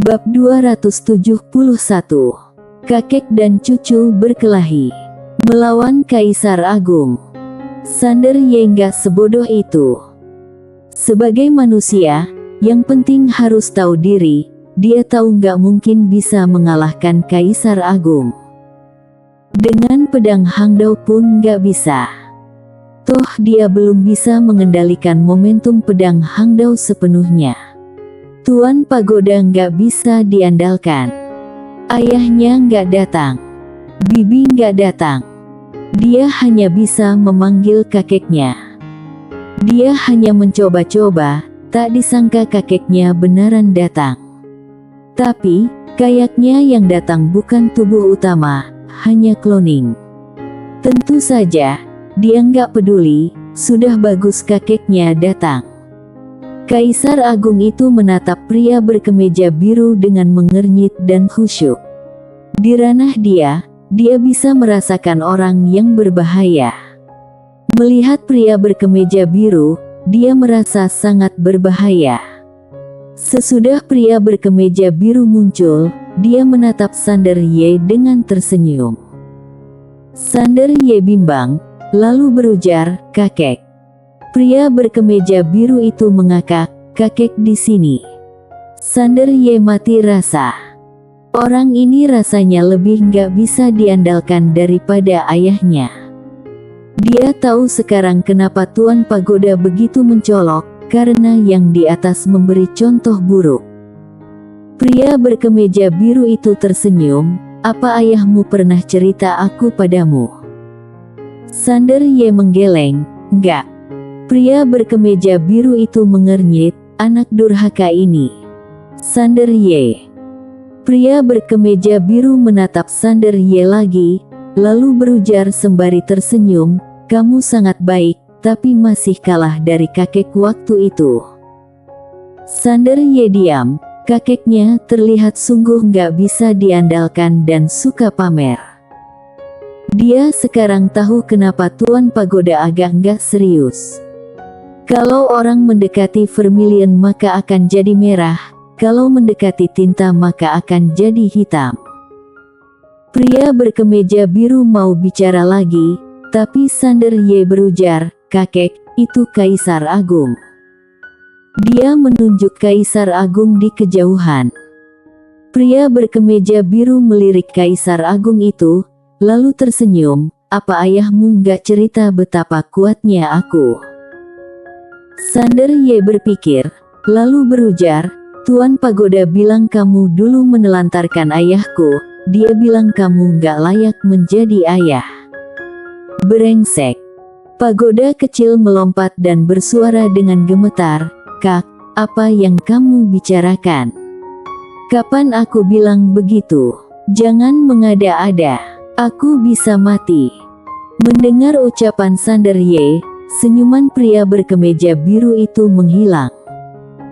Bab 271. Kakek dan cucu berkelahi melawan Kaisar Agung. Sander Ye nggak sebodoh itu. Sebagai manusia, yang penting harus tahu diri. Dia tahu nggak mungkin bisa mengalahkan Kaisar Agung. Dengan pedang Hangdao pun nggak bisa. Toh dia belum bisa mengendalikan momentum pedang Hangdao sepenuhnya. Tuan Pagoda nggak bisa diandalkan. Ayahnya nggak datang. Bibi nggak datang. Dia hanya bisa memanggil kakeknya. Dia hanya mencoba-coba, tak disangka kakeknya beneran datang. Tapi, kayaknya yang datang bukan tubuh utama, hanya cloning. Tentu saja, dia nggak peduli, sudah bagus kakeknya datang. Kaisar Agung itu menatap pria berkemeja biru dengan mengernyit dan khusyuk. Di ranah dia bisa merasakan orang yang berbahaya. Melihat pria berkemeja biru, dia merasa sangat berbahaya. Sesudah pria berkemeja biru muncul, dia menatap Sander Ye dengan tersenyum. Sander Ye bimbang, lalu berujar, "Kakek." Pria berkemeja biru itu mengakak, "Kakek di sini." Sander Ye mati rasa. Orang ini rasanya lebih nggak bisa diandalkan daripada ayahnya. Dia tahu sekarang kenapa Tuan Pagoda begitu mencolok, karena yang di atas memberi contoh buruk. Pria berkemeja biru itu tersenyum, "Apa ayahmu pernah cerita aku padamu?" Sander Ye menggeleng, "Enggak." Pria berkemeja biru itu mengernyit, "Anak durhaka ini." Sander Ye. Pria berkemeja biru menatap Sander Ye lagi, lalu berujar sembari tersenyum, "Kamu sangat baik, tapi masih kalah dari kakek waktu itu." Sander Ye diam. Kakeknya terlihat sungguh nggak bisa diandalkan dan suka pamer. Dia sekarang tahu kenapa Tuan Pagoda agak nggak serius. Kalau orang mendekati vermilion maka akan jadi merah, kalau mendekati tinta maka akan jadi hitam. Pria berkemeja biru mau bicara lagi, tapi Sander Ye berujar, "Kakek, itu Kaisar Agung." Dia menunjuk Kaisar Agung di kejauhan. Pria berkemeja biru melirik Kaisar Agung itu, lalu tersenyum, "Apa ayahmu nggak cerita betapa kuatnya aku?" Sander Ye berpikir, lalu berujar, "Tuan Pagoda bilang kamu dulu menelantarkan ayahku, dia bilang kamu nggak layak menjadi ayah." "Brengsek." Pagoda kecil melompat dan bersuara dengan gemetar, "Kak, apa yang kamu bicarakan? Kapan aku bilang begitu? Jangan mengada-ada. Aku bisa mati." Mendengar ucapan Sander Ye, senyuman pria berkemeja biru itu menghilang.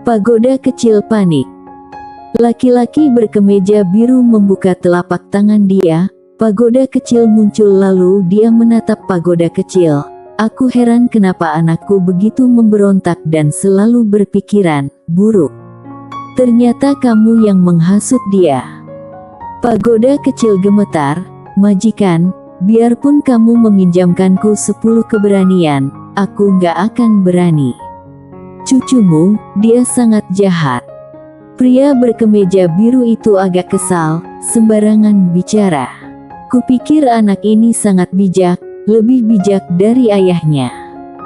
Pagoda kecil panik. Laki-laki berkemeja biru membuka telapak tangan dia. Pagoda kecil muncul lalu dia menatap pagoda kecil. "Aku heran kenapa anakku begitu memberontak dan selalu berpikiran buruk. Ternyata kamu yang menghasut dia." Pagoda kecil gemetar, "Majikan, biarpun kamu meminjamkanku 10 keberanian, aku nggak akan berani. Cucumu, dia sangat jahat." Pria berkemeja biru itu agak kesal, "Sembarangan bicara. Kupikir anak ini sangat bijak, lebih bijak dari ayahnya."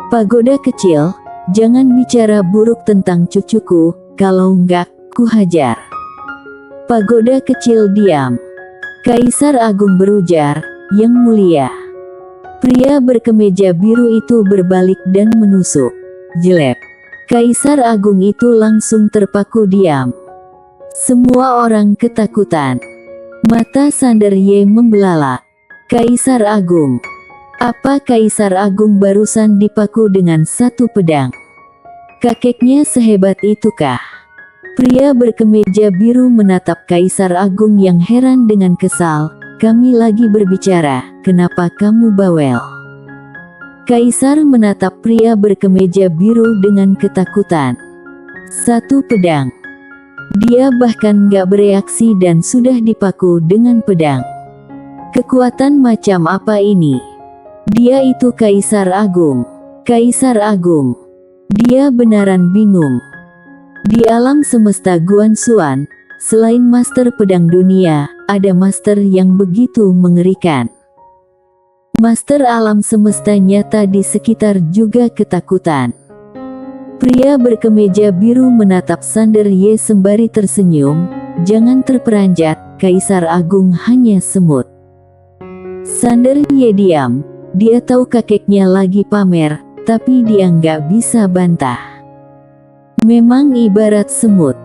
"Pagoda kecil, jangan bicara buruk tentang cucuku, kalau enggak, ku hajar." Pagoda kecil diam. Kaisar Agung berujar, "Yang mulia." Pria berkemeja biru itu berbalik dan menusuk. Jelek. Kaisar Agung itu langsung terpaku diam. Semua orang ketakutan. Mata Sander Ye membelalak. Kaisar Agung. Apa Kaisar Agung barusan dipaku dengan satu pedang? Kakeknya sehebat itukah? Pria berkemeja biru menatap Kaisar Agung yang heran dengan kesal. "Kami lagi berbicara, kenapa kamu bawel?" Kaisar menatap pria berkemeja biru dengan ketakutan. "Satu pedang." Dia bahkan gak bereaksi dan sudah dipaku dengan pedang. Kekuatan macam apa ini? Dia itu Kaisar Agung. Kaisar Agung. Dia benaran bingung. Di alam semesta Guanxuan, selain master pedang dunia, ada master yang begitu mengerikan. Master alam semesta nyata di sekitar juga ketakutan. Pria berkemeja biru menatap Sander Ye sembari tersenyum. Jangan terperanjat, Kaisar Agung hanya semut. Sander Ye diam. Dia tahu kakeknya lagi pamer, tapi dia nggak bisa bantah. Memang ibarat semut.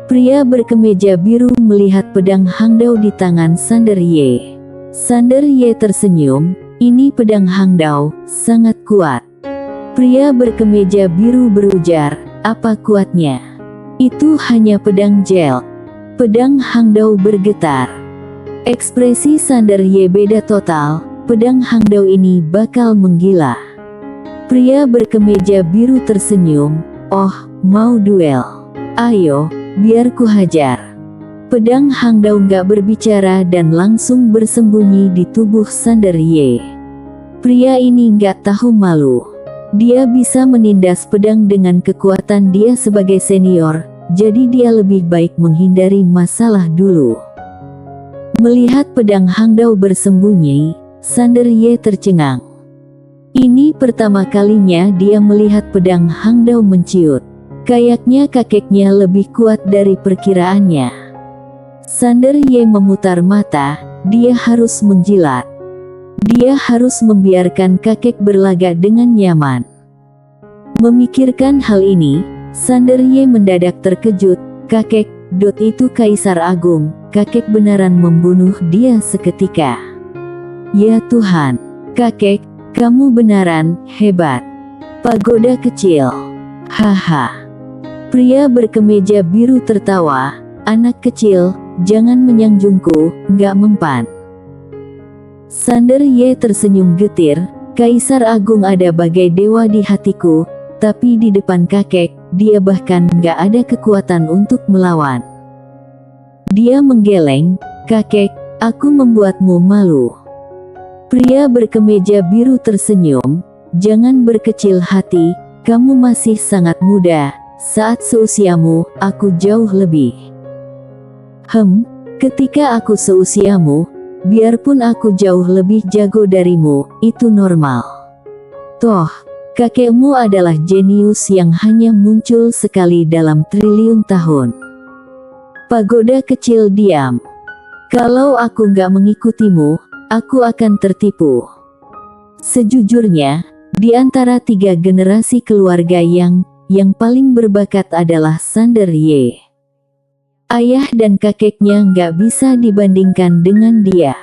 Pria berkemeja biru melihat pedang Hangdao di tangan Sander Ye. Sander Ye tersenyum. Ini pedang Hangdao, sangat kuat. Pria berkemeja biru berujar, apa kuatnya? Itu hanya pedang gel. Pedang Hangdao bergetar. Ekspresi Sander Ye beda total, pedang Hangdao ini bakal menggila. Pria berkemeja biru tersenyum, oh, mau duel? Ayo, biar ku hajar. Pedang Hangdao nggak berbicara dan langsung bersembunyi di tubuh Sander Ye. Pria ini nggak tahu malu. Dia bisa menindas pedang dengan kekuatan dia sebagai senior, jadi dia lebih baik menghindari masalah dulu. Melihat pedang Hangdao bersembunyi, Sander Ye tercengang. Ini pertama kalinya dia melihat pedang Hangdao menciut. Kayaknya kakeknya lebih kuat dari perkiraannya. Sander Ye memutar mata, dia harus menjilat. Dia harus membiarkan kakek berlaga dengan nyaman. Memikirkan hal ini, Sander Ye mendadak terkejut. Kakek, itu Kaisar Agung, kakek beneran membunuh dia seketika. Ya Tuhan, kakek, kamu beneran hebat. Pagoda kecil. Haha. Pria berkemeja biru tertawa, anak kecil, jangan menyanjungku, nggak mempan. Sander Ye tersenyum getir, Kaisar Agung ada bagai dewa di hatiku, tapi di depan kakek, dia bahkan nggak ada kekuatan untuk melawan. Dia menggeleng, kakek, aku membuatmu malu. Pria berkemeja biru tersenyum, jangan berkecil hati, kamu masih sangat muda, saat seusiamu, aku jauh lebih. Ketika aku seusiamu, biarpun aku jauh lebih jago darimu, itu normal. Toh, kakekmu adalah jenius yang hanya muncul sekali dalam triliun tahun. Pagoda kecil diam. Kalau aku nggak mengikutimu, aku akan tertipu. Sejujurnya, di antara 3 generasi keluarga yang paling berbakat adalah Sander Ye. Ayah dan kakeknya nggak bisa dibandingkan dengan dia.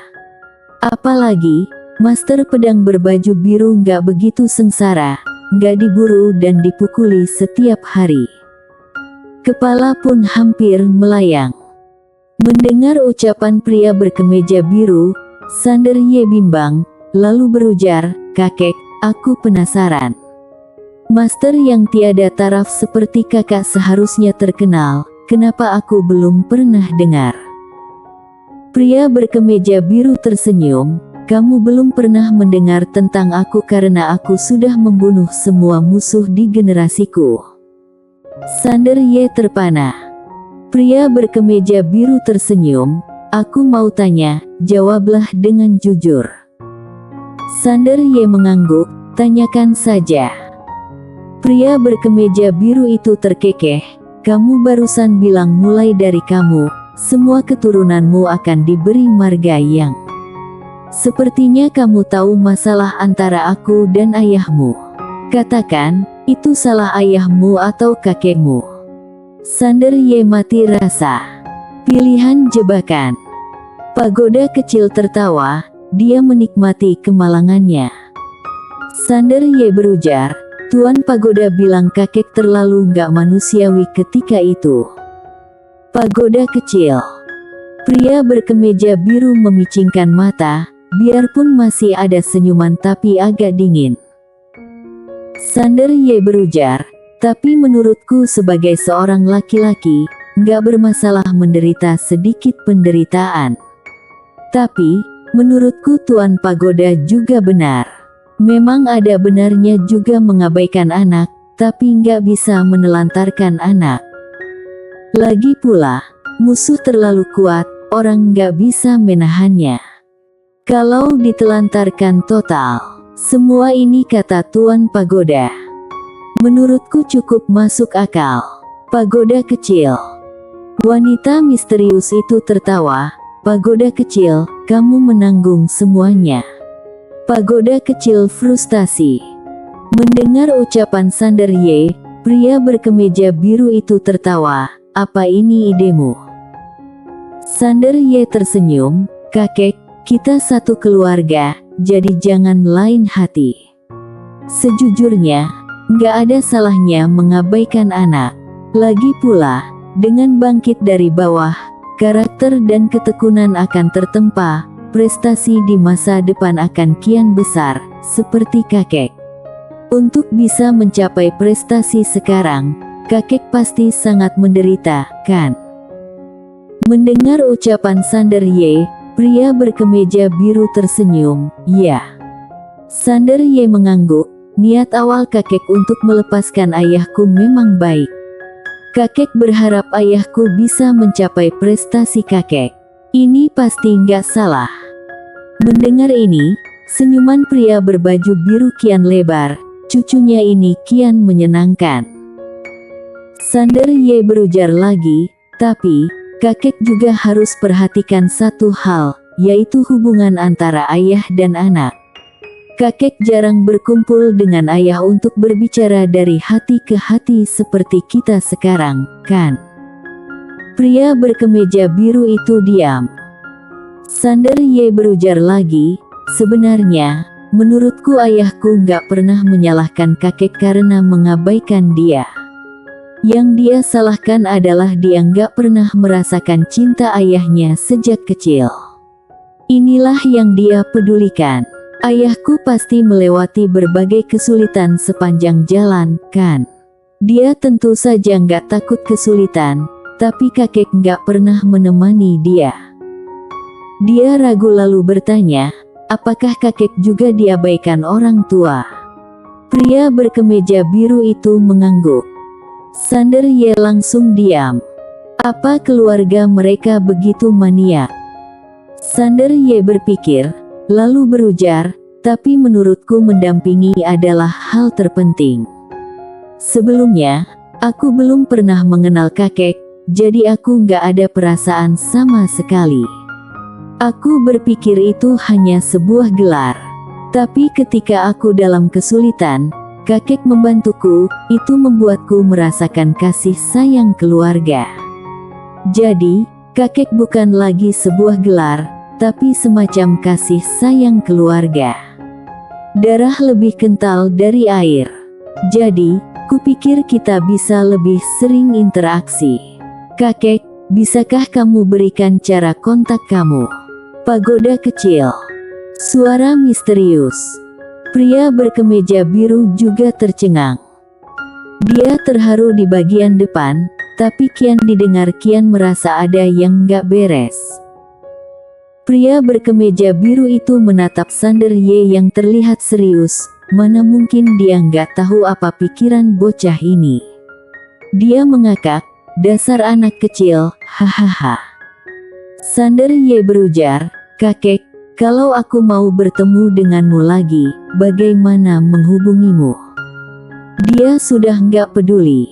Apalagi, master pedang berbaju biru nggak begitu sengsara, nggak diburu dan dipukuli setiap hari. Kepala pun hampir melayang. Mendengar ucapan pria berkemeja biru, Sander Ye bimbang, lalu berujar, kakek, aku penasaran. Master yang tiada taraf seperti kakak seharusnya terkenal. Kenapa aku belum pernah dengar? Pria berkemeja biru tersenyum, kamu belum pernah mendengar tentang aku karena aku sudah membunuh semua musuh di generasiku. Sander Ye terpana. Pria berkemeja biru tersenyum, aku mau tanya, jawablah dengan jujur. Sander Ye mengangguk, tanyakan saja. Pria berkemeja biru itu terkekeh. Kamu barusan bilang mulai dari kamu, semua keturunanmu akan diberi marga yang. Sepertinya kamu tahu masalah antara aku dan ayahmu. Katakan, itu salah ayahmu atau kakekmu. Sander Ye mati rasa. Pilihan jebakan. Pagoda kecil tertawa, dia menikmati kemalangannya. Sander Ye berujar, Tuan Pagoda bilang kakek terlalu nggak manusiawi ketika itu. Pagoda kecil. Pria berkemeja biru memicingkan mata, biarpun masih ada senyuman tapi agak dingin. Sander Ye berujar, tapi menurutku sebagai seorang laki-laki, nggak bermasalah menderita sedikit penderitaan. Tapi, menurutku Tuan Pagoda juga benar. Memang ada benarnya juga mengabaikan anak, tapi nggak bisa menelantarkan anak. Lagi pula, musuh terlalu kuat, orang nggak bisa menahannya. Kalau ditelantarkan total, semua ini kata Tuan Pagoda. Menurutku cukup masuk akal. Pagoda kecil. Wanita misterius itu tertawa. Pagoda kecil, kamu menanggung semuanya. Pagoda kecil frustasi. Mendengar ucapan Sander Ye, pria berkemeja biru itu tertawa. Apa ini idemu? Sander Ye tersenyum, kakek, kita satu keluarga, jadi jangan lain hati. Sejujurnya, nggak ada salahnya mengabaikan anak. Lagi pula, dengan bangkit dari bawah, karakter dan ketekunan akan tertempa, prestasi di masa depan akan kian besar, seperti kakek. Untuk bisa mencapai prestasi sekarang, kakek pasti sangat menderita, kan? Mendengar ucapan Sander Ye, pria berkemeja biru tersenyum, ya. Sander Ye mengangguk, niat awal kakek untuk melepaskan ayahku memang baik. Kakek berharap ayahku bisa mencapai prestasi kakek. Ini pasti nggak salah. Mendengar ini, senyuman pria berbaju biru kian lebar, cucunya ini kian menyenangkan. Sander Ye berujar lagi, tapi, kakek juga harus perhatikan satu hal, yaitu hubungan antara ayah dan anak. Kakek jarang berkumpul dengan ayah untuk berbicara dari hati ke hati seperti kita sekarang, kan? Pria berkemeja biru itu diam. Sander Ye berujar lagi, sebenarnya, menurutku ayahku nggak pernah menyalahkan kakek karena mengabaikan dia. Yang dia salahkan adalah dia nggak pernah merasakan cinta ayahnya sejak kecil. Inilah yang dia pedulikan. Ayahku pasti melewati berbagai kesulitan sepanjang jalan, kan? Dia tentu saja nggak takut kesulitan, tapi kakek nggak pernah menemani dia. Dia ragu lalu bertanya, apakah kakek juga diabaikan orang tua? Pria berkemeja biru itu mengangguk. Sander Ye langsung diam. Apa keluarga mereka begitu maniak? Sander Ye berpikir, lalu berujar, tapi menurutku mendampingi adalah hal terpenting. Sebelumnya, aku belum pernah mengenal kakek, jadi aku nggak ada perasaan sama sekali. Aku berpikir itu hanya sebuah gelar. Tapi ketika aku dalam kesulitan, kakek membantuku, itu membuatku merasakan kasih sayang keluarga. Jadi, kakek bukan lagi sebuah gelar, tapi semacam kasih sayang keluarga. Darah lebih kental dari air. Jadi, kupikir kita bisa lebih sering interaksi. Kakek, bisakah kamu berikan cara kontak kamu? Pagoda kecil. Suara misterius. Pria berkemeja biru juga tercengang. Dia terharu di bagian depan, tapi kian didengar kian merasa ada yang nggak beres. Pria berkemeja biru itu menatap Sander Ye yang terlihat serius, mana mungkin dia nggak tahu apa pikiran bocah ini. Dia mengakak, dasar anak kecil, hahaha. Sander Ye berujar, kakek, kalau aku mau bertemu denganmu lagi, bagaimana menghubungimu? Dia sudah nggak peduli.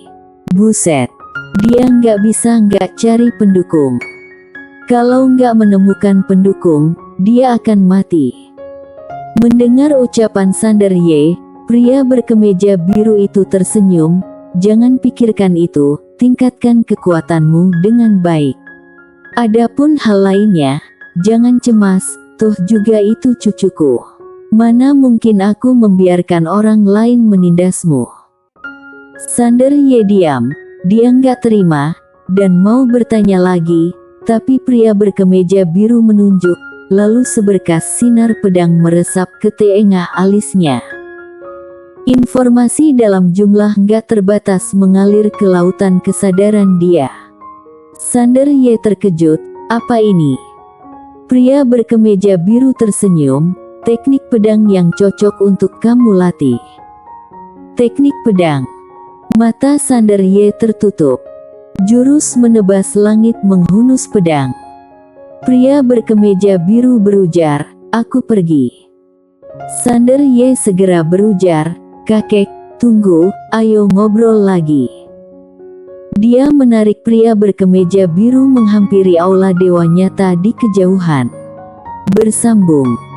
Buset, dia nggak bisa nggak cari pendukung. Kalau nggak menemukan pendukung, dia akan mati. Mendengar ucapan Sander Ye, pria berkemeja biru itu tersenyum, jangan pikirkan itu, tingkatkan kekuatanmu dengan baik. Adapun hal lainnya, jangan cemas, toh juga itu cucuku. Mana mungkin aku membiarkan orang lain menindasmu. Sander Ye diam, dia nggak terima, dan mau bertanya lagi, tapi pria berkemeja biru menunjuk, lalu seberkas sinar pedang meresap ke tengah alisnya. Informasi dalam jumlah nggak terbatas mengalir ke lautan kesadaran dia. Sander Y terkejut, apa ini? Pria berkemeja biru tersenyum, teknik pedang yang cocok untuk kamu latih. Teknik pedang. Mata Sander Y tertutup. Jurus menebas langit menghunus pedang. Pria berkemeja biru berujar, aku pergi. Sander Y segera berujar, kakek, tunggu, ayo ngobrol lagi. Dia menarik pria berkemeja biru menghampiri aula dewa nyata di kejauhan. Bersambung.